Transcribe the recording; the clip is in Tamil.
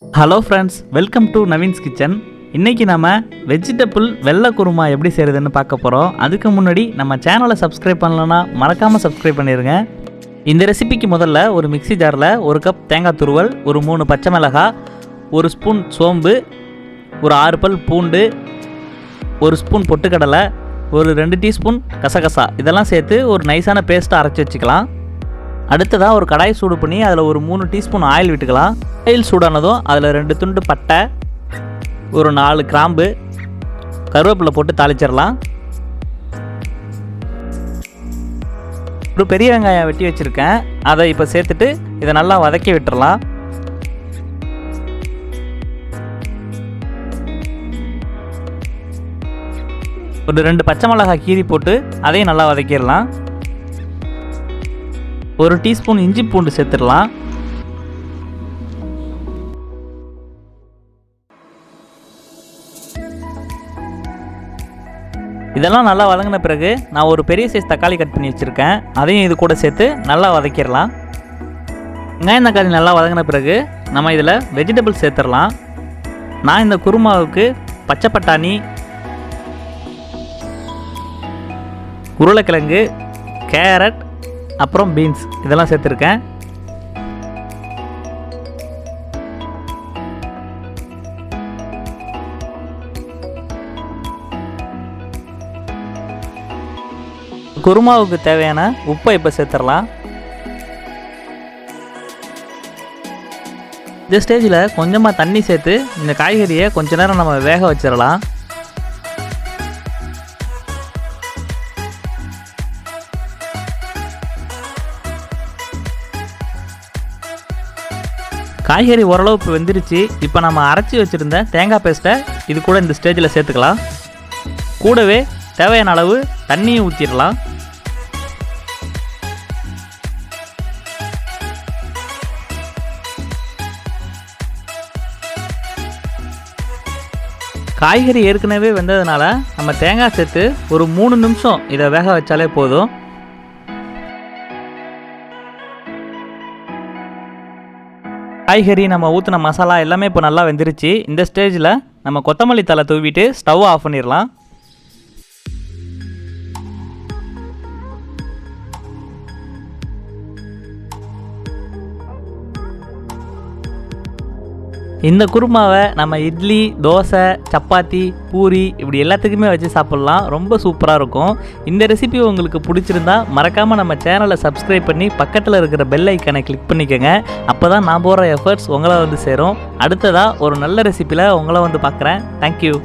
Hello friends, welcome to Naveen's kitchen. இன்றைக்கி நம்ம வெஜிடபிள் வெள்ளை குருமா எப்படி செய்கிறதுன்னு பார்க்க போகிறோம். அதுக்கு முன்னாடி நம்ம சேனலை சப்ஸ்கிரைப் பண்ணலன்னா மறக்காமல் சப்ஸ்கிரைப் பண்ணிடுங்க. இந்த ரெசிபிக்கு முதல்ல ஒரு மிக்ஸி ஜாரில் ஒரு கப் தேங்காய் துருவல், ஒரு 3 பச்சை மிளகாய், ஒரு ஸ்பூன் சோம்பு, ஒரு 6 பல் பூண்டு, ஒரு ஸ்பூன் பொட்டுக்கடலை, ஒரு 2 டீஸ்பூன் கசகசா இதெல்லாம் சேர்த்து ஒரு நைஸான பேஸ்ட்டை அரைச்சி வச்சுக்கலாம். அடுத்ததாக ஒரு கடாய் சூடு பண்ணி அதில் ஒரு 3 டீஸ்பூன் ஆயில் விட்டுக்கலாம். ஆயில் சூடானதும் அதில் 2 துண்டு பட்டை, ஒரு 4 கிராம்பு, கருவேப்பிலை போட்டு தாளிச்சிடலாம். ஒரு பெரிய வெங்காயம் வெட்டி வச்சுருக்கேன், அதை இப்போ சேர்த்துட்டு இதை நல்லா வதக்கி விட்டுறலாம். ஒரு 2 பச்சை மிளகாய் கீரி போட்டு அதையும் நல்லா வதக்கிடலாம். ஒரு டீஸ்பூன் இஞ்சி பூண்டு சேர்த்துடலாம். இதெல்லாம் நல்லா வதங்கின பிறகு நான் ஒரு பெரிய சைஸ் தக்காளி கட் பண்ணி வச்சுருக்கேன், அதையும் இது கூட சேர்த்து நல்லா வதக்கிடலாம். வெங்காயம் தக்காளி நல்லா வதங்கின பிறகு நம்ம இதில் வெஜிடபிள்ஸ் சேர்த்துடலாம். நான் இந்த குருமாவுக்கு பச்சை பட்டாணி, உருளைக்கிழங்கு, கேரட், அப்புறம் பீன்ஸ் இதெல்லாம் சேர்த்துருக்கேன். குருமாவுக்கு தேவையான உப்பை இப்போ சேர்த்துடலாம். இந்த ஸ்டேஜில் கொஞ்சமாக தண்ணி சேர்த்து இந்த காய்கறியை கொஞ்ச நேரம் நம்ம வேக வச்சிடலாம். காய்கறி ஓரளவு இப்போ வெந்துருச்சு. இப்போ நம்ம அரைச்சி வச்சுருந்த தேங்காய் பேஸ்ட்டை இது கூட இந்த ஸ்டேஜில் சேர்த்துக்கலாம். கூடவே தேவையான அளவு தண்ணியும் ஊற்றிடலாம். காய்கறி ஏற்கனவே வெந்ததுனால நம்ம தேங்காய் சேர்த்து ஒரு 3 நிமிஷம் இதை வேக வச்சாலே போதும். காய்கறி நம்ம ஊற்றின மசாலா எல்லாமே இப்போ நல்லா வெந்துருச்சு. இந்த ஸ்டேஜில் நம்ம கொத்தமல்லி தழை தூவிட்டு ஸ்டவ் ஆஃப் பண்ணிடலாம். இந்த குருமாவை நம்ம இட்லி, தோசை, சப்பாத்தி, பூரி இப்படி எல்லாத்துக்குமே வச்சு சாப்பிட்லாம். ரொம்ப சூப்பராக இருக்கும். இந்த ரெசிபி உங்களுக்கு பிடிச்சிருந்தா மறக்காமல் நம்ம சேனலை சப்ஸ்கிரைப் பண்ணி பக்கத்தில் இருக்கிற பெல் ஐக்கானை கிளிக் பண்ணிக்கோங்க. அப்போ தான் நான் போகிற எஃபர்ட்ஸ் உங்களை வந்து சேரும். அடுத்ததாக ஒரு நல்ல ரெசிபியில் உங்களை வந்து பார்க்குறேன். தேங்க்யூ.